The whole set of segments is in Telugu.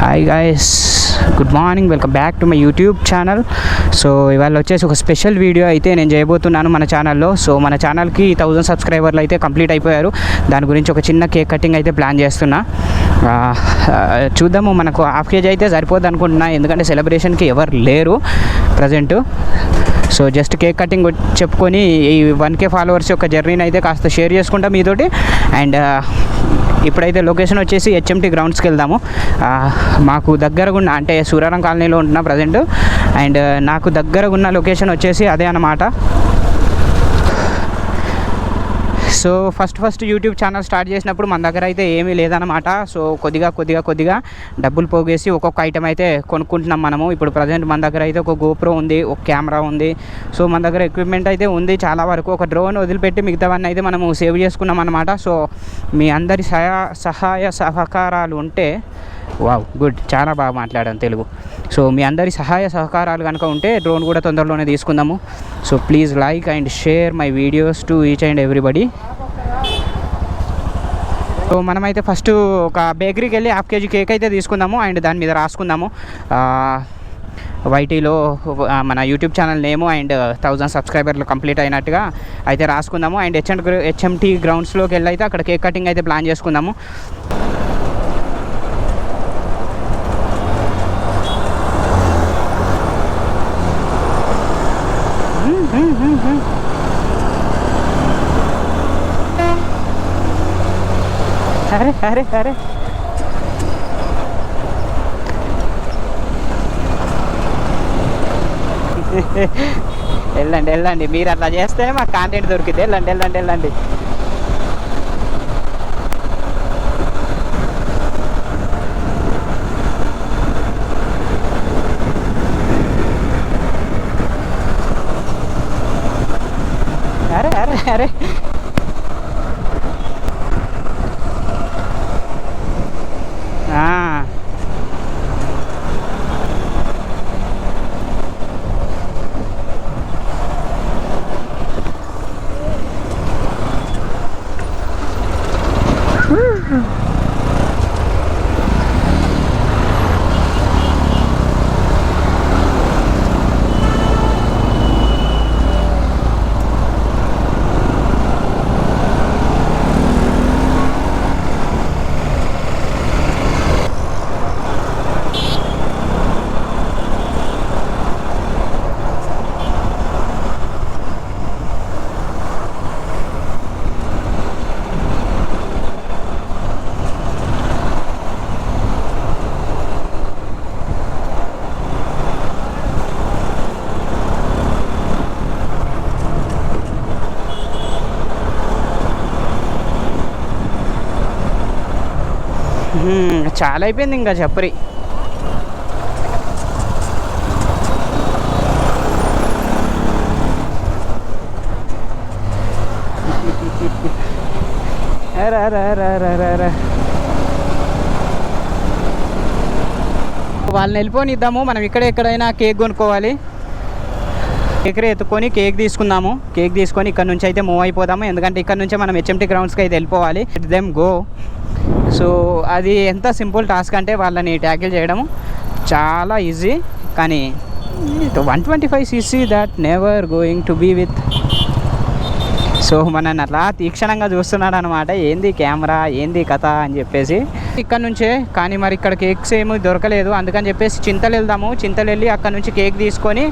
Hi guys, good morning, welcome back to my YouTube channel. So ఇవాళ వచ్చేసి ఒక స్పెషల్ వీడియో అయితే నేను చేయబోతున్నాను మన ఛానల్లో. సో మన ఛానల్కి 1000 సబ్స్క్రైబర్లు అయితే కంప్లీట్ అయిపోయారు. దాని గురించి ఒక చిన్న కేక్ కటింగ్ అయితే ప్లాన్ చేస్తున్నా. చూద్దాము, మనకు హాఫ్ కేజీ అయితే సరిపోద్ది అనుకుంటున్నా, ఎందుకంటే సెలబ్రేషన్కి ఎవరు లేరు present. So just cake cutting చెప్పుకొని ఈ 1K ఫాలోవర్స్ యొక్క జర్నీని అయితే కాస్త షేర్ చేసుకుంటాం మీతోటి. అండ్ ఇప్పుడైతే లొకేషన్ వచ్చేసి HMT గ్రౌండ్స్కి వెళ్దాము. మాకు దగ్గరగా ఉన్న, అంటే సూరారం కాలనీలో ఉంటున్నా ప్రజెంట్. అండ్ నాకు దగ్గరగా ఉన్న లొకేషన్ వచ్చేసి అదే అన్నమాట. So first YouTube channel start చేసినప్పుడు మన దగ్గర అయితే ఏమీ లేదన్నమాట. సో కొద్దిగా డబ్బులు పోగేసి ఒక్కొక్క ఐటెం అయితే కొనుక్కుంటున్నాం మనము. ఇప్పుడు ప్రజెంట్ మన దగ్గర అయితే ఒక GoPro ఉంది, ఒక కెమెరా ఉంది. సో మన దగ్గర ఎక్విప్మెంట్ అయితే ఉంది చాలా వరకు. ఒక డ్రోన్ వదిలిపెట్టి మిగతావన్నీ అయితే మనము సేవ్ చేసుకున్నాం అన్నమాట. సో మీ అందరి సహాయ సహకారాలు ఉంటే, వావ్ గుడ్, చాలా బాగా మాట్లాడాను తెలుగు. సో మీ అందరి సహాయ సహకారాలు కనుక ఉంటే డ్రోన్ కూడా తొందరలోనే తీసుకుందాము. So please like and share my videos to each and everybody. So మనమైతే ఫస్ట్ ఒక బేకరీకి వెళ్ళి హాఫ్ కేజీ కేక్ అయితే తీసుకుందాము. అండ్ దాని మీద రాసుకుందాము వైటీలో మన యూట్యూబ్ ఛానల్ నేము అండ్ 1000 సబ్స్క్రైబర్లు కంప్లీట్ అయినట్టుగా అయితే రాసుకుందాము. అండ్ HMT గ్రౌండ్స్లోకి వెళ్ళి అయితే అక్కడ కేక్ కటింగ్ అయితే ప్లాన్ చేసుకుందాము. అరే అరే అరే వెళ్ళండి, మీరు అట్లా చేస్తే మాకు కాంటెంట్ దొరికింది. వెళ్ళండి. అరే అరే అరే చాలా అయిపోయింది ఇంకా చెప్పరి. వాళ్ళని వెళ్ళిపోనిద్దాము, మనం ఎక్కడైనా కేక్ కొనుక్కోవాలి. బేకరీ ఎత్తుకొని కేక్ తీసుకుందాము. కేక్ తీసుకొని ఇక్కడ నుంచి అయితే మూవ్ అయిపోదాము, ఎందుకంటే ఇక్కడ నుంచే మనం HMT గ్రౌండ్స్కి అయితే వెళ్ళిపోవాలి. Let them go. సో అది ఎంత సింపుల్ టాస్క్ అంటే వాళ్ళని ట్యాకిల్ చేయడం చాలా ఈజీ, కానీ 125cc that never going to be with. So మనని అట్లా తీక్షణంగా చూస్తున్నాడు అనమాట, ఏంది కెమెరా, ఏంది కథ అని చెప్పేసి. ఇక్కడ నుంచే, కానీ మరి ఇక్కడ కేక్స్ ఏమీ దొరకలేదు. అందుకని చెప్పేసి చింతలు వెళ్దాము. చింతలు వెళ్ళి అక్కడ నుంచి కేక్ తీసుకొని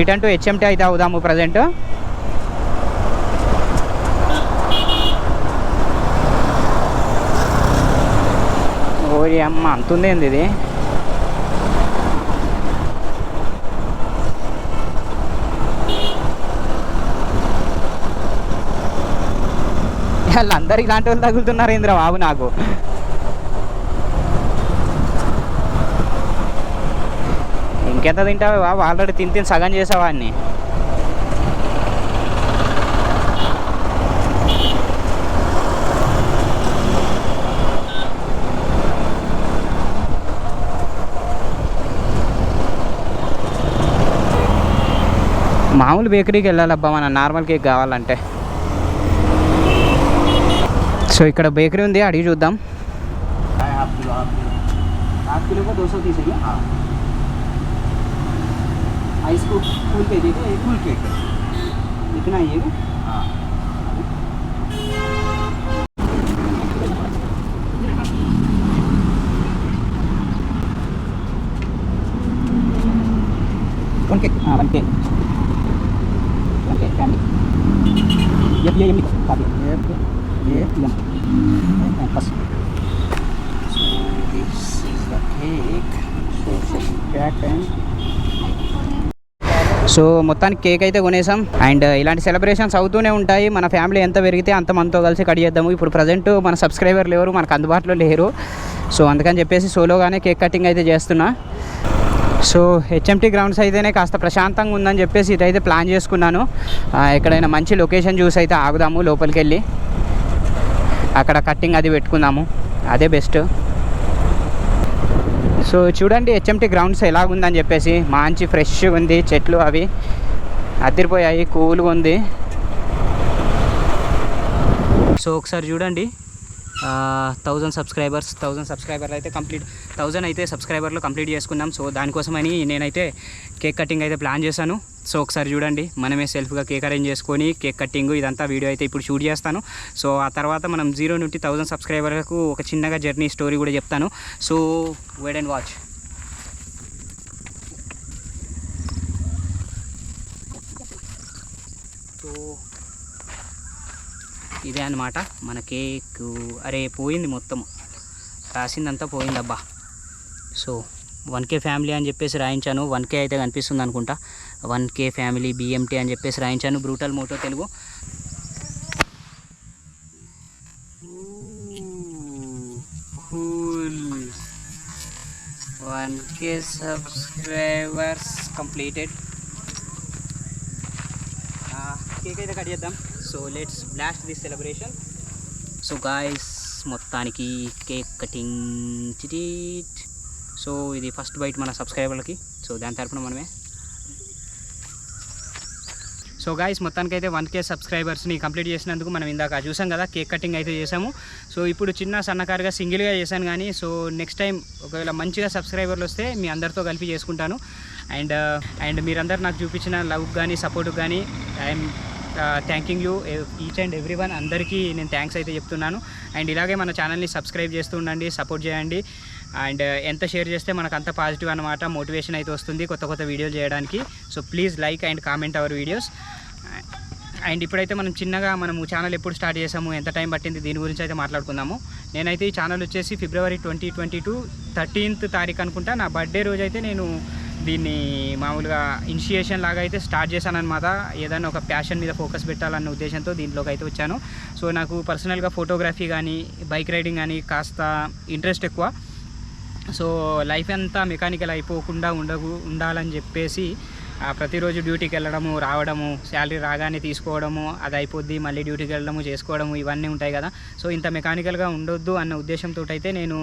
రిటర్న్ టు HMT అయితే అవుదాము ప్రజెంట్. ఓరి అమ్మ, అంతుందేంది ఇది. వాళ్ళందరూ ఇలాంటి వాళ్ళు తగులుతున్నారు ఇంద్ర బాబు నాకు. ఇంకెంత తింటావా బాబు, ఆల్రెడీ తిని సగం చేసావాడిని. మామూలు బేకరీకి వెళ్ళాలబ్బా మన నార్మల్ కేక్ కావాలంటే. సో ఇక్కడ బేకరీ ఉంది, అడిగి చూద్దాం. हाफ किलो को 230 है क्या? आइस को फुल केक है क्या? फुल केक है। इतना ही है क्या? हाँ। वन केक, हाँ वन केक फैमिली। ये काफ़ी ये बस। This is the cake. So మొత్తానికి కేక్ అయితే కొనేసాం. అండ్ ఇలాంటి సెలబ్రేషన్స్ అవుతూనే ఉంటాయి. మన ఫ్యామిలీ ఎంత పెరిగితే అంత మనతో కలిసి కట్ చేద్దాము. ఇప్పుడు ప్రజెంట్ మన సబ్స్క్రైబర్లు ఎవరు మనకు అందుబాటులో లేరు. సో అందుకని చెప్పేసి సోలోగానే కేక్ కటింగ్ అయితే చేస్తున్నా. సో హెచ్ఎంటీ గ్రౌండ్స్ అయితేనే కాస్త ప్రశాంతంగా ఉందని చెప్పేసి ఇదైతే ప్లాన్ చేసుకున్నాను. ఎక్కడైనా మంచి లొకేషన్ చూసి అయితే ఆగుదాము, లోపలికి వెళ్ళి అక్కడ కట్టింగ్ అది పెట్టుకుందాము, అదే బెస్ట్. సో చూడండి హెచ్ఎంటీ గ్రౌండ్స్ ఎలాగుందని చెప్పేసి, మంచి ఫ్రెష్గా ఉంది, చెట్లు అవి అదిరిపోయాయి, కూల్గా ఉంది. సో ఒకసారి చూడండి 1000 సబ్స్క్రైబర్లు అయితే కంప్లీట్, 1000 అయితే సబ్స్క్రైబర్లు కంప్లీట్ చేసుకున్నాం. సో దానికోసమని నేనైతే కేక్ కటింగ్ అయితే ప్లాన్ చేశాను. సో ఒకసారి చూడండి, మనమే సెల్ఫ్గా కేక్ అరేంజ్ చేసుకొని కేక్ కట్టింగ్ ఇదంతా వీడియో అయితే ఇప్పుడు షూట్ చేస్తాను. సో ఆ తర్వాత మనం 0 నుండి 1000 సబ్స్క్రైబర్లకు ఒక చిన్నగా జర్నీ స్టోరీ కూడా చెప్తాను. So wait and watch. So ఇదే అన్నమాట మన కేక్. అరే పోయింది, మొత్తం రాసిందంతా పోయిందబ్బా. సో 1K ఫ్యామిలీ అని చెప్పేసి రాయించాను. 1K అయితే కనిపిస్తుంది అనుకుంటా. 1K ఫ్యామిలీ BMT అని చెప్పేసి రాయించాను. Brutal motto Telugu. Cool 1K subscribers completed. Cake అయితే కట్ చేద్దాం. So let's blast this celebration. So guys మొత్తానికి కేక్ కటింగ్ చిటీట్. సో ఇది ఫస్ట్ బైట్ మన సబ్స్క్రైబర్లకి. సో దాని తరపున మనమే. సో గాయస్ మొత్తానికైతే 1K సబ్స్క్రైబర్స్ని కంప్లీట్ చేసినందుకు మనం ఇందాక చూసాం కదా, కేక్ కటింగ్ అయితే చేసాము. సో ఇప్పుడు చిన్న సన్నకారుగా సింగిల్గా చేశాను కానీ, సో నెక్స్ట్ టైం ఒకవేళ మంచిగా సబ్స్క్రైబర్లు వస్తే మీ అందరితో కలిపి చేసుకుంటాను. అండ్ మీరందరూ నాకు చూపించిన లవ్ కానీ సపోర్ట్ కానీ I'm thanking you each and every one. అందరికీ నేను థ్యాంక్స్ అయితే చెప్తున్నాను. అండ్ ఇలాగే మన ఛానల్ని సబ్స్క్రైబ్ చేస్తూ ఉండండి, సపోర్ట్ చేయండి. అండ్ ఎంత షేర్ చేస్తే మనకు అంత పాజిటివ్ అనమాట, మోటివేషన్ అయితే వస్తుంది కొత్త వీడియోలు చేయడానికి. So please like and comment our videos. And ఇప్పుడైతే మనం చిన్నగా మనము ఛానల్ ఎప్పుడు స్టార్ట్ చేసాము, ఎంత టైం పట్టింది, దీని గురించి అయితే మాట్లాడుకుందాము. నేనైతే ఈ ఛానల్ వచ్చేసి ఫిబ్రవరి 2022 13th తారీఖు అనుకుంటా, నా బర్త్డే రోజు అయితే నేను దీన్ని మామూలుగా ఇనిషియేషన్ లాగా అయితే స్టార్ట్ చేశాను అనమాట. ఏదైనా ఒక ప్యాషన్ మీద ఫోకస్ పెట్టాలన్న ఉద్దేశంతో దీంట్లోకి అయితే వచ్చాను. సో నాకు పర్సనల్గా ఫోటోగ్రఫీ కానీ బైక్ రైడింగ్ కానీ కాస్త ఇంట్రెస్ట్ ఎక్కువ. సో లైఫ్ అంతా మెకానికల్ అయిపోకుండా ఉండాలని చెప్పేసి ప్రతిరోజు డ్యూటీకి వెళ్ళడము, రావడము, శాలరీ రాగానే తీసుకోవడము, అది అయిపోద్ది, మళ్ళీ డ్యూటీకి వెళ్ళడము, చేసుకోవడము, ఇవన్నీ ఉంటాయి కదా. సో ఇంత మెకానికల్గా ఉండొద్దు అన్న ఉద్దేశంతో అయితే నేను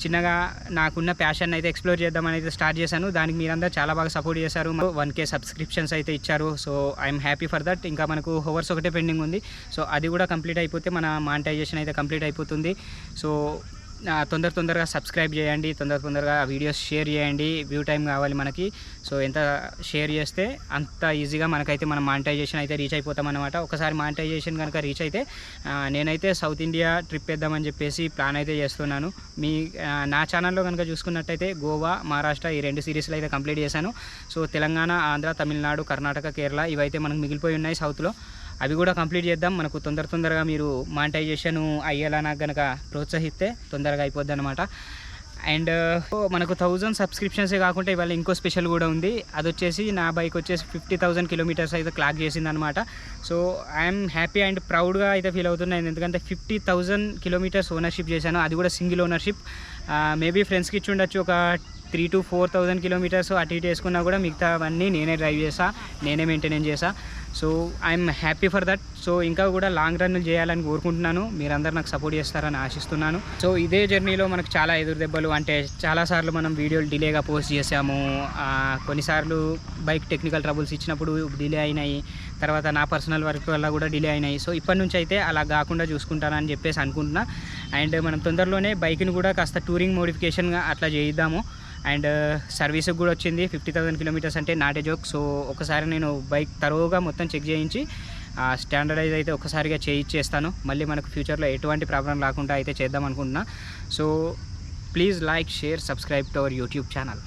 చిన్నగా నాకున్న ప్యాషన్ అయితే ఎక్స్ప్లోర్ చేద్దామని అయితే స్టార్ట్ చేశాను. దానికి మీరందరూ చాలా బాగా సపోర్ట్ చేశారు. 1K సబ్స్క్రిప్షన్స్ అయితే ఇచ్చారు. So I'm happy for that. ఇంకా మనకు హవర్స్ ఒకటే పెండింగ్ ఉంది. సో అది కూడా కంప్లీట్ అయిపోతే మన మానిటైజేషన్ అయితే కంప్లీట్ అయిపోతుంది. సో తొందరగా సబ్స్క్రైబ్ చేయండి, తొందరగా వీడియోస్ షేర్ చేయండి. వ్యూ టైం కావాలి మనకి. సో ఎంత షేర్ చేస్తే అంత ఈజీగా మనకైతే మనం మానిటైజేషన్ అయితే రీచ్ అయిపోతాం అనమాట. ఒకసారి మానిటైజేషన్ కనుక రీచ్ అయితే నేనైతే సౌత్ ఇండియా ట్రిప్ వేద్దామని చెప్పేసి ప్లాన్ అయితే చేస్తున్నాను. నా ఛానల్లో కనుక చూసుకున్నట్టయితే గోవా, మహారాష్ట్ర ఈ 2 సిరీస్లు అయితే కంప్లీట్ చేశాను. సో తెలంగాణ, ఆంధ్ర, తమిళనాడు, కర్ణాటక, కేరళ ఇవైతే మనకు మిగిలిపోయి ఉన్నాయి సౌత్లో. అవి కూడా కంప్లీట్ చేద్దాం. మనకు తొందరగా మీరు మానిటైజేషన్ అయ్యేలా నాకు కనుక ప్రోత్సహిస్తే తొందరగా అయిపోద్ది అనమాట. అండ్ మనకు 1000 సబ్స్క్రిప్షన్సే కాకుండా ఇవాళ ఇంకో స్పెషల్ కూడా ఉంది. అది వచ్చేసి నా బైక్ వచ్చేసి 50,000 కిలోమీటర్స్ అయితే క్లాక్ చేసిందనమాట. సో ఐఎమ్ హ్యాపీ అండ్ ప్రౌడ్గా అయితే ఫీల్ అవుతున్నాను. ఎందుకంటే 50,000 కిలోమీటర్స్ ఓనర్షిప్ చేశాను, అది కూడా సింగిల్ ఓనర్షిప్. మేబీ ఫ్రెండ్స్కి ఇచ్చి ఉండొచ్చు ఒక 3,000 to 4,000 కిలోమీటర్స్ అటు ఇటు వేసుకున్నా కూడా మిగతావన్నీ నేనే డ్రైవ్ చేసా, నేనే మెయింటెనెన్స్ చేసా. So I'm happy for that. So ఇంకా కూడా లాంగ్ రన్ చేయాలని కోరుకుంటున్నాను. మీరందరూ నాకు సపోర్ట్ చేస్తారని ఆశిస్తున్నాను. సో ఇదే జర్నీలో మనకు చాలా ఎదురు దెబ్బలు, అంటే చాలాసార్లు మనం వీడియోలు డిలేగా పోస్ట్ చేసాము. కొన్నిసార్లు బైక్ టెక్నికల్ ట్రబుల్స్ ఇచ్చినప్పుడు డిలే అయినాయి. తర్వాత నా పర్సనల్ వర్క్ వల్ల కూడా డిలే అయినాయి. సో ఇప్పటి నుంచి అయితే అలా కాకుండా చూసుకుంటానని చెప్పేసి అనుకుంటున్నా. అండ్ మనం తొందరలోనే బైక్ని కూడా కాస్త టూరింగ్ మోడిఫికేషన్గా అట్లా చేయిద్దాము. అండ్ సర్వీస్కి కూడా వచ్చింది 50,000 కిలోమీటర్స్ అంటే నాట్ ఏ జోక్. సో ఒకసారి నేను బైక్ తరోగా మొత్తం చెక్ చేయించి స్టాండర్డైజ్ అయితే ఒకసారిగా చేయిచ్చేస్తాను. మళ్ళీ మనకు ఫ్యూచర్లో ఎటువంటి ప్రాబ్లం రాకుండా అయితే చేద్దాం అనుకుంటున్నా. So please like, share, subscribe to our YouTube channel.